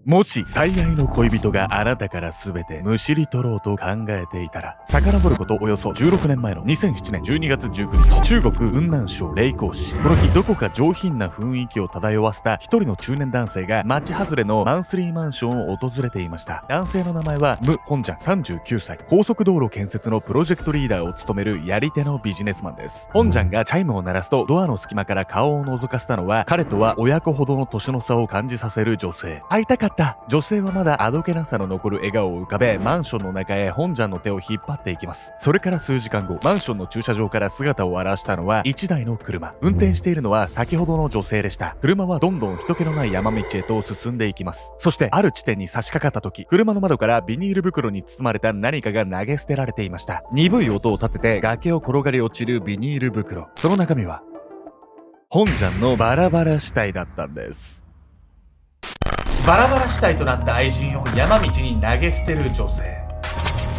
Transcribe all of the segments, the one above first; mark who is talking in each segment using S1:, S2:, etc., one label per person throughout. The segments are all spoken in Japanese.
S1: もし最愛の恋人があなたから全てむしり取ろうと考えていたら、遡ることおよそ16年前の2007年12月19日、中国雲南省麗江市。この日、どこか上品な雰囲気を漂わせた一人の中年男性が町外れのマンスリーマンションを訪れていました。男性の名前はム・ホンジャン39歳。高速道路建設のプロジェクトリーダーを務めるやり手のビジネスマンです。ホンジャンがチャイムを鳴らすとドアの隙間から顔を覗かせたのは、彼とは親子ほどの年の差を感じさせる女性。会いたかった。女性はまだあどけなさの残る笑顔を浮かべ、マンションの中へホンジャンの手を引っ張っていきます。それから数時間後、マンションの駐車場から姿を現したのは1台の車。運転しているのは先ほどの女性でした。車はどんどん人気のない山道へと進んでいきます。そしてある地点に差し掛かった時、車の窓からビニール袋に包まれた何かが投げ捨てられていました。鈍い音を立てて崖を転がり落ちるビニール袋。その中身はホンジャンのバラバラ死体だったんです。バラバラ死体となった愛人を山道に投げ捨てる女性。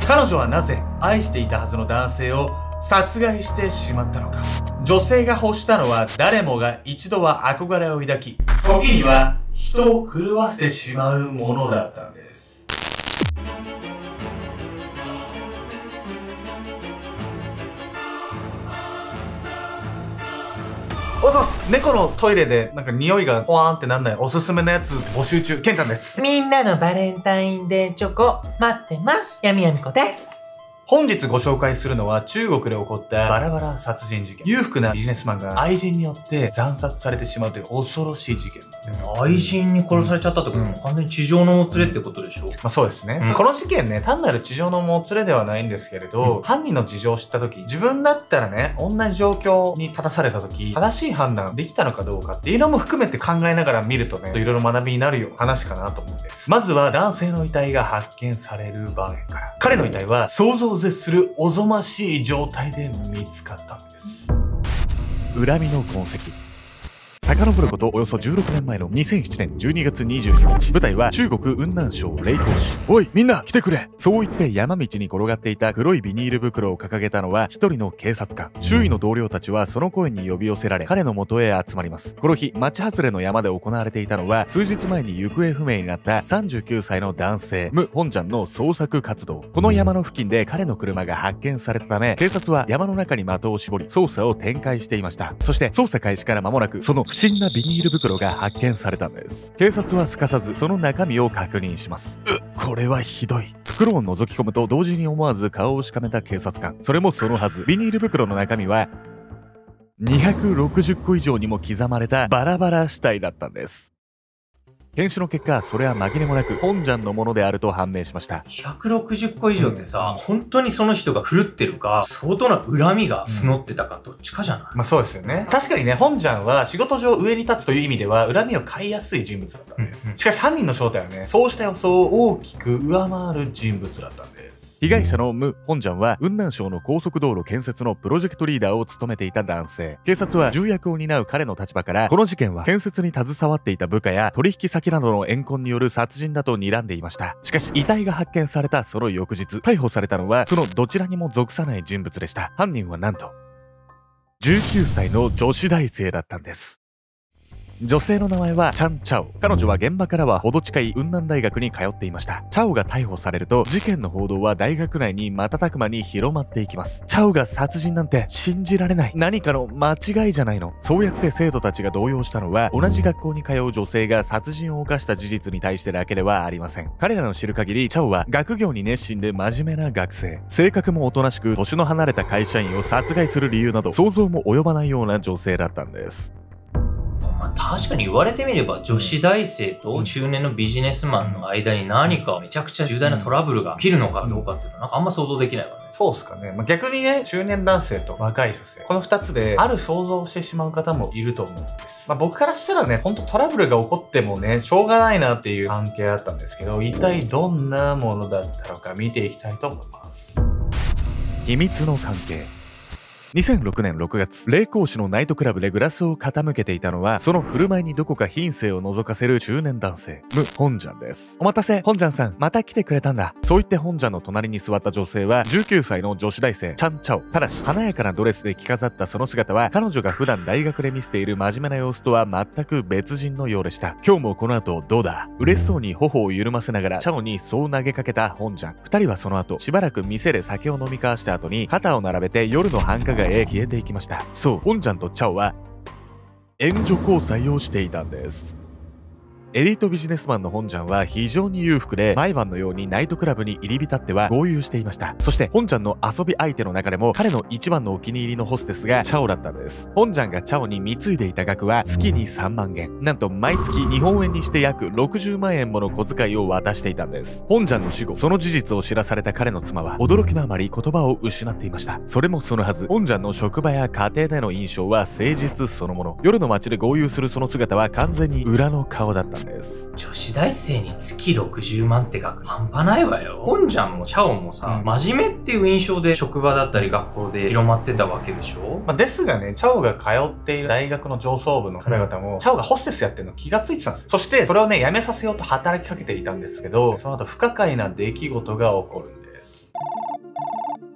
S1: 彼女はなぜ愛していたはずの男性を殺害してしまったのか。女性が欲したのは誰もが一度は憧れを抱き、時には人を狂わせてしまうものだったんです。おざす。猫のトイレでなんか匂いがポワーンってなんないおすすめのやつ募集中。ケンちゃんです。
S2: みんなのバレンタインデーチョコ待ってます。やみやみこです。
S1: 本日ご紹介するのは中国で起こったバラバラ殺人事件。裕福なビジネスマンが愛人によって惨殺されてしまうという恐ろしい事件なんです。
S2: 愛人に殺されちゃったってことは完全に地上のもつれってことでしょ。
S1: まあそうですね。この事件ね、単なる地上のもつれではないんですけれど、犯人の事情を知った時、自分だったらね、同じ状況に立たされた時、正しい判断できたのかどうかっていうのも含めて考えながら見るとね、いろいろ学びになるような話かなと思うんです。まずは男性の遺体が発見される場面から。彼の遺体は想像を絶するおぞましい状態で見つかったんです。恨みの痕跡。遡ることおよそ16年前の2007年12月22日。舞台は中国雲南省麗江市。おい、みんな来てくれ。そう言って山道に転がっていた黒いビニール袋を掲げたのは一人の警察官。周囲の同僚たちはその声に呼び寄せられ、彼の元へ集まります。この日、町外れの山で行われていたのは、数日前に行方不明になった39歳の男性、ム・ホンジャンの捜索活動。この山の付近で彼の車が発見されたため、警察は山の中に的を絞り、捜査を展開していました。そして、捜査開始から間もなく、その不審なビニール袋が発見されたんです。警察はすかさずその中身を確認します。これはひどい。袋を覗き込むと同時に思わず顔をしかめた警察官。それもそのはず。ビニール袋の中身は260個以上にも刻まれたバラバラ死体だったんです。検証の結果、それは紛れもなくホンジャンのものであると判明しました。
S2: 160個以上ってさ、本当にその人が狂ってるか、相当な恨みが募ってたか、どっちかじゃない？
S1: まあそうですよね。確かにね、ホンジャンは仕事上上に立つという意味では恨みを買いやすい人物だったんです。しかし犯人の正体はね、そうした予想を大きく上回る人物だったんです。被害者のム・ホンジャンは雲南省の高速道路建設のプロジェクトリーダーを務めていた男性。警察は重役を担う彼の立場から、この事件は建設に携わっていた部下や取引先などの怨恨による殺人だと睨んでいました。しかし遺体が発見されたその翌日、逮捕されたのはそのどちらにも属さない人物でした。犯人はなんと19歳の女子大生だったんです。女性の名前はチャン・チャオ。彼女は現場からはほど近い雲南大学に通っていました。チャオが逮捕されると、事件の報道は大学内に瞬く間に広まっていきます。チャオが殺人なんて信じられない。何かの間違いじゃないの。そうやって生徒たちが動揺したのは、同じ学校に通う女性が殺人を犯した事実に対してだけではありません。彼らの知る限り、チャオは学業に熱心で真面目な学生。性格もおとなしく、年の離れた会社員を殺害する理由など、想像も及ばないような女性だったんです。
S2: まあ、確かに言われてみれば女子大生と中年のビジネスマンの間に何かめちゃくちゃ重大なトラブルが起きるのかどうかっていうのはなんかあんま想像できないわね。
S1: そうっすかね。まあ、逆にね、中年男性と若い女性。この二つである想像をしてしまう方もいると思うんです。まあ、僕からしたらね、ほんとトラブルが起こってもね、しょうがないなっていう関係だったんですけど、一体どんなものだったのか見ていきたいと思います。秘密の関係。2006年6月、霊光市のナイトクラブでグラスを傾けていたのは、その振る舞いにどこか品性を覗かせる中年男性、ム・ホンジャンです。お待たせ、ホンジャンさん、また来てくれたんだ。そう言ってホンジャンの隣に座った女性は、19歳の女子大生、チャン・チャオ。ただし、華やかなドレスで着飾ったその姿は、彼女が普段大学で見せている真面目な様子とは全く別人のようでした。今日もこの後どうだ？嬉しそうに頬を緩ませながら、チャオにそう投げかけたホンジャン。二人はその後、しばらく店で酒を飲み交わした後に、肩を並べて夜の繁華街へ消えていきました。そう、ホンジャンとチャオは、援助交際をしていたんです。エリートビジネスマンのホンジャンは非常に裕福で、毎晩のようにナイトクラブに入り浸っては豪遊していました。そしてホンジャンの遊び相手の中でも彼の一番のお気に入りのホステスがチャオだったんです。ホンジャンがチャオに貢いでいた額は月に3万元。なんと毎月日本円にして約60万円もの小遣いを渡していたんです。ホンジャンの死後、その事実を知らされた彼の妻は驚きのあまり言葉を失っていました。それもそのはず、ホンジャンの職場や家庭での印象は誠実そのもの。夜の街で豪遊するその姿は完全に裏の顔だったんです。
S2: 女子大生に月60万って額半端ないわよ。ホンジャンもチャオもさ、真面目っていう印象で職場だったり学校で広まってたわけでしょ。
S3: ですがね、チャオが通っている大学の上層部の方々も、チャオがホステスやってるの気がついてたんですよ。そしてそれをね、やめさせようと働きかけていたんですけど、その後不可解な出来事が起こるんです。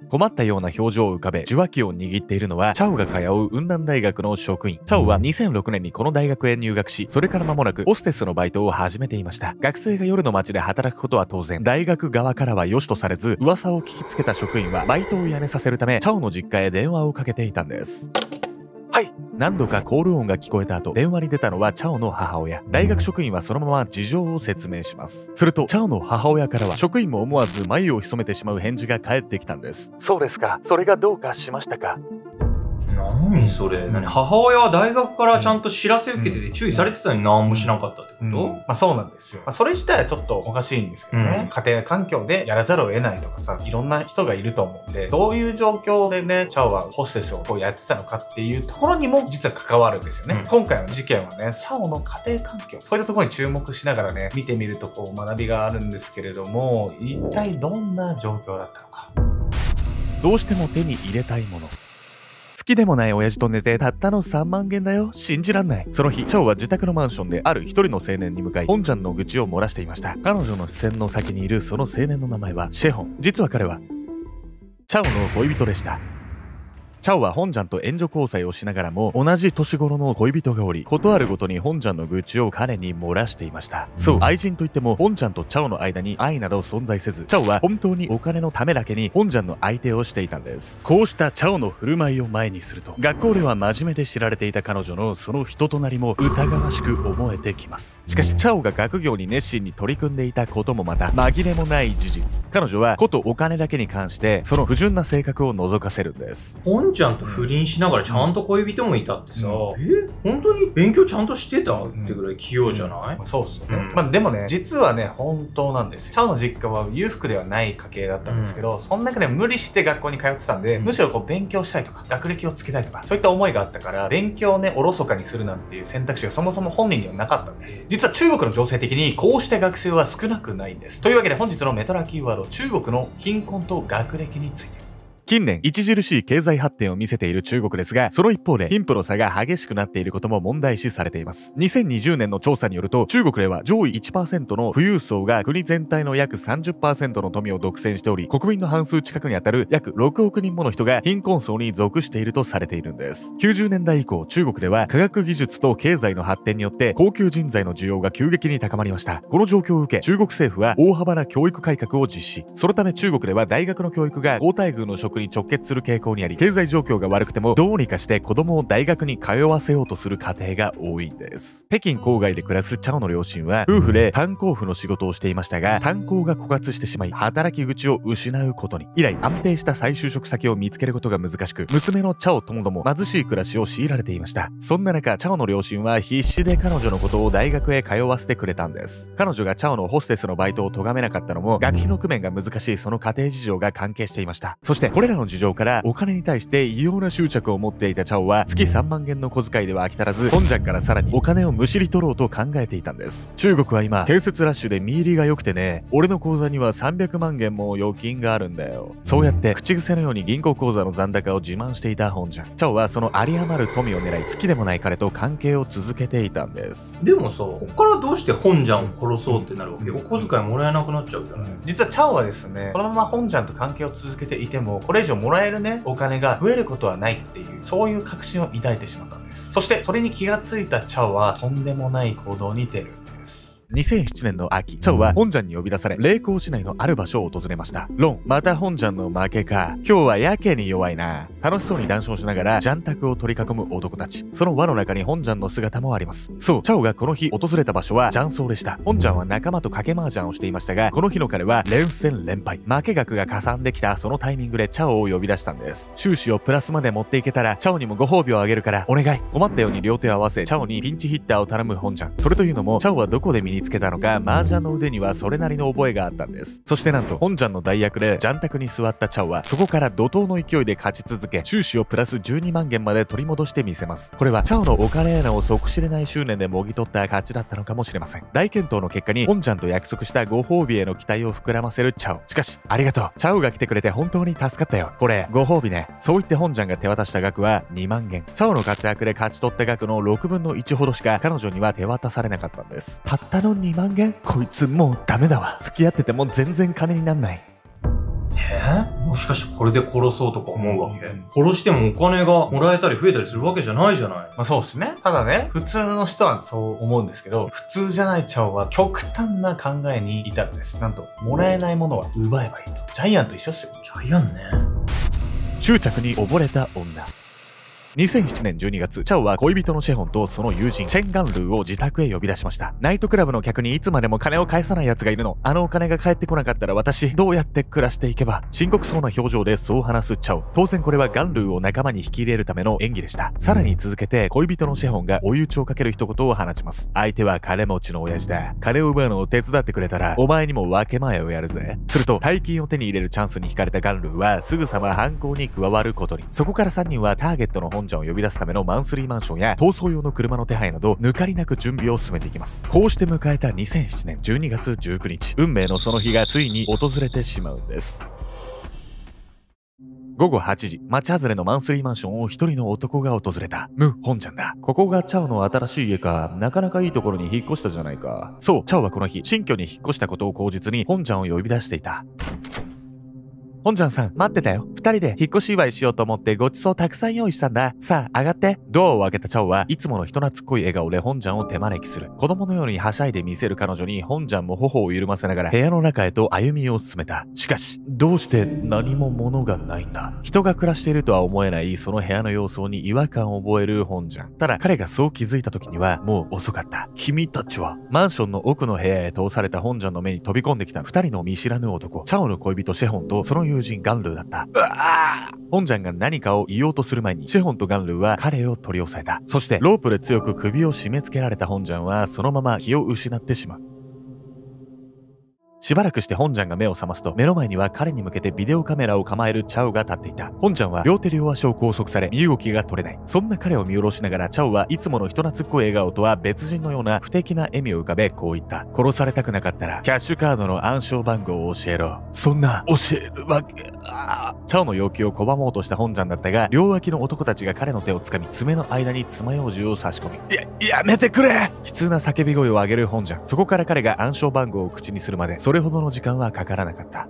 S1: 困ったような表情を浮かべ、受話器を握っているのは、チャオが通う雲南大学の職員。チャオは2006年にこの大学へ入学し、それから間もなくホステスのバイトを始めていました。学生が夜の街で働くことは当然、大学側からは良しとされず、噂を聞きつけた職員はバイトを辞めさせるため、チャオの実家へ電話をかけていたんです。はい。何度かコール音が聞こえた後、電話に出たのはチャオの母親。大学職員はそのまま事情を説明します。すると、チャオの母親からは、職員も思わず眉を潜めてしまう返事が返ってきたんです。そうですか。それがどうかしましたか？
S2: 何それ？母親は大学からちゃんと知らせ受けてて注意されてたのに何もしなかったってこと？
S3: そうなんですよ。それ自体はちょっとおかしいんですけどね。家庭環境でやらざるを得ないとかさ、いろんな人がいると思うんで、どういう状況でね、チャオはホステスをこうやってたのかっていうところにも実は関わるんですよね。今回の事件はね、チャオの家庭環境、そういったところに注目しながらね、見てみるとこう学びがあるんですけれども、一体どんな状況だったのか。
S1: どうしても手に入れたいもの。好きでもない親父と寝てたったの3万元だよ。信じらんない。その日、チャオは自宅のマンションである一人の青年に向かい、ホンジャンの愚痴を漏らしていました。彼女の視線の先にいるその青年の名前はシェホン。実は彼は、チャオの恋人でした。チャオはホンジャンと援助交際をしながらも同じ年頃の恋人がおり、ことあるごとにホンジャンの愚痴を彼に漏らしていました。そう、愛人といってもホンジャンとチャオの間に愛など存在せず、チャオは本当にお金のためだけにホンジャンの相手をしていたんです。こうしたチャオの振る舞いを前にすると、学校では真面目で知られていた彼女のその人となりも疑わしく思えてきます。しかしチャオが学業に熱心に取り組んでいたこともまた紛れもない事実。彼女はことお金だけに関してその不純な性格を覗かせるんです。
S2: ホンジャンと不倫しながらちゃんと恋人もいたってさ、本当に勉強ちゃんとしてたってぐらい器用じゃない？
S3: そうですよね。でもね、実はね、本当なんですよ。チャオの実家は裕福ではない家系だったんですけど、その中で無理して学校に通ってたんで、むしろこう勉強したいとか、学歴をつけたいとか、そういった思いがあったから、勉強をね、おろそかにするなんていう選択肢がそもそも本人にはなかったんです。実は中国の情勢的に、こうした学生は少なくないんです。というわけで本日のメトラキーワード、中国の貧困と学歴について。
S1: 近年著しい経済発展を見せている中国ですが、その一方で貧富の差が激しくなっていることも問題視されています。2020年の調査によると、中国では上位 1% の富裕層が国全体の約 30% の富を独占しており、国民の半数近くにあたる約6億人もの人が貧困層に属しているとされているんです。90年代以降、中国では科学技術と経済の発展によって高級人材の需要が急激に高まりました。この状況を受け、中国政府は大幅な教育改革を実施。そのため中国では大学の教育が好待遇の職に直結する傾向にあり、経済状況が悪くてもどうにかして子供を大学に通わせようとする家庭が多いんです。北京郊外で暮らすチャオの両親は夫婦で炭鉱夫の仕事をしていましたが、炭鉱が枯渇してしまい働き口を失うことに。以来安定した再就職先を見つけることが難しく、娘のチャオともども貧しい暮らしを強いられていました。そんな中、チャオの両親は必死で彼女のことを大学へ通わせてくれたんです。彼女がチャオのホステスのバイトを咎めなかったのも、学費の工面が難しいその家庭事情が関係していました。そしてこれれらの事情からお金に対して異様な執着を持っていたチャオは月3万元の小遣いでは飽き足らず、本ジャンからさらにお金をむしり取ろうと考えていたんです。中国は今建設ラッシュで見入りが良くてね、俺の口座には300万元も預金があるんだよ。そうやって口癖のように銀行口座の残高を自慢していた本ジャン。チャオはその有り余る富を狙い、好きでもない彼と関係を続けていたんです。
S2: でもさ、こっからどうして本ジャンを殺そうってなるわけよ。お小遣いもらえなくなっちゃうじゃない。
S3: 実はチャオはですね、このまま本ジャンと関係を続けていても、これ以上もらえるね、お金が増えることはないっていう、そういう確信を抱いてしまったんです。そしてそれに気がついたチャオはとんでもない行動に出る。
S1: 2007年の秋、チャオは本ジャンに呼び出され、霊光市内のある場所を訪れました。ロン、また本ジャンの負けか。今日はやけに弱いな。楽しそうに談笑しながら、ジャン卓を取り囲む男たち。その輪の中に本ジャンの姿もあります。そう、チャオがこの日訪れた場所はジャンソーでした。本ジャンは仲間と賭け麻雀をしていましたが、この日の彼は連戦連敗。負け額がかさんできたそのタイミングでチャオを呼び出したんです。収支をプラスまで持っていけたら、チャオにもご褒美をあげるからお願い。困ったように両手を合わせ、チャオにピンチヒッターを頼む本ジャン。それというのも、チャオはどこで身につけたのか、麻雀の腕にはそれなりの覚えがあったんです。そしてなんと本ジャンの代役でジャン卓に座ったチャオはそこから怒涛の勢いで勝ち続け、収支をプラス12万元まで取り戻してみせます。これはチャオのお金穴を底知れない執念でもぎ取った勝ちだったのかもしれません。大健闘の結果に本ジャンと約束したご褒美への期待を膨らませるチャオ。しかしありがとう、チャオが来てくれて本当に助かったよ、これご褒美ね。そう言って本ジャンが手渡した額は2万元。チャオの活躍で勝ち取った額の6分の1ほどしか彼女には手渡されなかったんです。たったの2万元？こいつもうダメだわ。付き合ってても全然金になんない。
S2: もしかしてこれで殺そうとか思うわけ？殺してもお金がもらえたり増えたりするわけじゃないじゃない。
S3: まあそうですね。ただね、普通の人はそう思うんですけど、普通じゃないチャオは極端な考えに至るんです。なんと、もらえないものは奪えばいいと。ジャイアンと一緒っすよ。
S2: ジャイアンね。
S1: 執着に溺れた女。2007年12月、チャオは恋人のシェホンとその友人、チェン・ガンルーを自宅へ呼び出しました。ナイトクラブの客にいつまでも金を返さない奴がいるの。あのお金が返ってこなかったら私、どうやって暮らしていけば。深刻そうな表情でそう話すチャオ。当然これはガンルーを仲間に引き入れるための演技でした。さらに続けて、恋人のシェホンが追い打ちをかける一言を放ちます。相手は金持ちの親父だ。金を奪うのを手伝ってくれたら、お前にも分け前をやるぜ。すると、大金を手に入れるチャンスに惹かれたガンルーは、すぐさま犯行に加わることに。そこから3人はターゲットの本ジャンを呼び出すためのマンスリーマンションや逃走用の車の手配など抜かりなく準備を進めていきます。こうして迎えた2007年12月19日、運命のその日がついに訪れてしまうんです。午後8時、町外れのマンスリーマンションを一人の男が訪れた。本ジャンだ。ここがチャオの新しい家か。なかなかいいところに引っ越したじゃないか。そう、チャオはこの日、新居に引っ越したことを口実に本ジャンを呼び出していた。本ジャンさん、待ってたよ。二人で引っ越し祝いしようと思ってごちそうたくさん用意したんだ。さあ、上がって。ドアを開けたチャオはいつもの人懐っこい笑顔で本ジャンを手招きする。子供のようにはしゃいで見せる彼女に本ジャンも頬を緩ませながら部屋の中へと歩みを進めた。しかし、どうして何も物がないんだ。人が暮らしているとは思えないその部屋の様相に違和感を覚える本ジャン。ただ、彼がそう気づいた時にはもう遅かった。君たちは、マンションの奥の部屋へ通された本ジャンの目に飛び込んできた二人の見知らぬ男。チャオの恋人シェホンとその友人ガンルーだった。本ジャンが何かを言おうとする前にシェホンとガンルーは彼を取り押さえた。そしてロープで強く首を締め付けられた本ジャンはそのまま気を失ってしまう。しばらくして本ジャンが目を覚ますと、目の前には彼に向けてビデオカメラを構えるチャオが立っていた。本ジャンは両手両足を拘束され、身動きが取れない。そんな彼を見下ろしながら、チャオはいつもの人懐っこい笑顔とは別人のような不敵な笑みを浮かべ、こう言った。殺されたくなかったら、キャッシュカードの暗証番号を教えろ。そんな、教えるわけ。チャオの要求を拒もうとした本ジャンだったが、両脇の男たちが彼の手を掴み、爪の間に爪楊枝を差し込み、やめてくれ！悲痛な叫び声を上げる本ジャン。そこから彼が暗証番号を口にするまで、それほどの時間はかからなかった。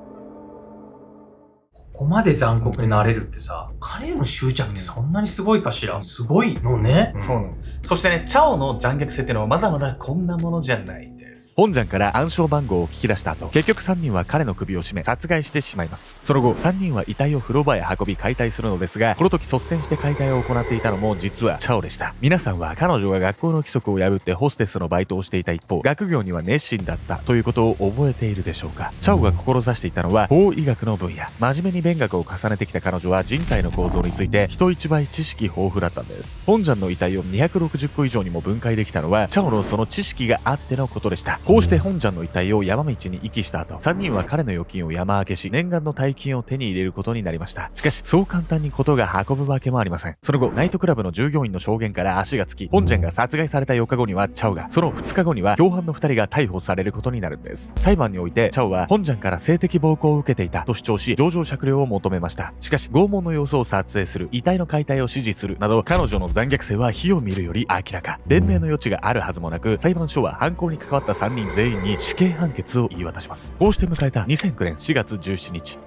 S2: ここまで残酷になれるってさ、彼への執着ってそんなにすごいかしら？すごいのね。
S3: そうなんです。そしてね、チャオの残虐性っていうのはまだまだこんなものじゃないんです。
S1: 本ジャンから暗証番号を聞き出した後、結局3人は彼の首を絞め殺害してしまいます。その後、3人は遺体を風呂場へ運び解体するのですが、この時率先して解体を行っていたのも実はチャオでした。皆さんは彼女が学校の規則を破ってホステスのバイトをしていた一方、学業には熱心だったということを覚えているでしょうか。チャオが志していたのは法医学の分野。真面目に勉学を重ねてきた彼女は人体の構造について人一倍知識豊富だったんです。本ジャンの遺体を260個以上にも分解できたのはチャオのその知識があってのことでした。した。こうして本ジャンの遺体を山道に遺棄した後、3人は彼の預金を山分けし、念願の大金を手に入れることになりました。しかし、そう簡単にことが運ぶわけもありません。その後、ナイトクラブの従業員の証言から足がつき、本ジャンが殺害された4日後にはチャオが、その2日後には共犯の2人が逮捕されることになるんです。裁判において、チャオは本ジャンから性的暴行を受けていたと主張し、情状酌量を求めました。しかし、拷問の様子を撮影する、遺体の解体を指示するなど、彼女の残虐性は火を見るより明らか。弁明の余地があるはずもなく、裁判所は犯行に関わった3人全員に死刑判決を言い渡します。こうして迎えた2009年4月17日。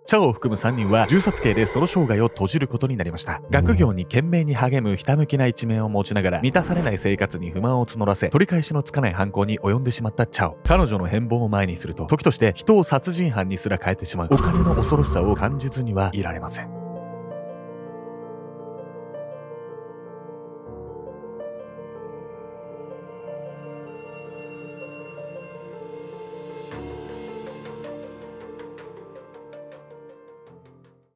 S1: チャオを含む3人は銃殺刑でその生涯を閉じることになりました。学業に懸命に励むひたむきな一面を持ちながら、満たされない生活に不満を募らせ、取り返しのつかない犯行に及んでしまったチャオ。彼女の変貌を前にすると、時として人を殺人犯にすら変えてしまうお金の恐ろしさを感じずにはいられません。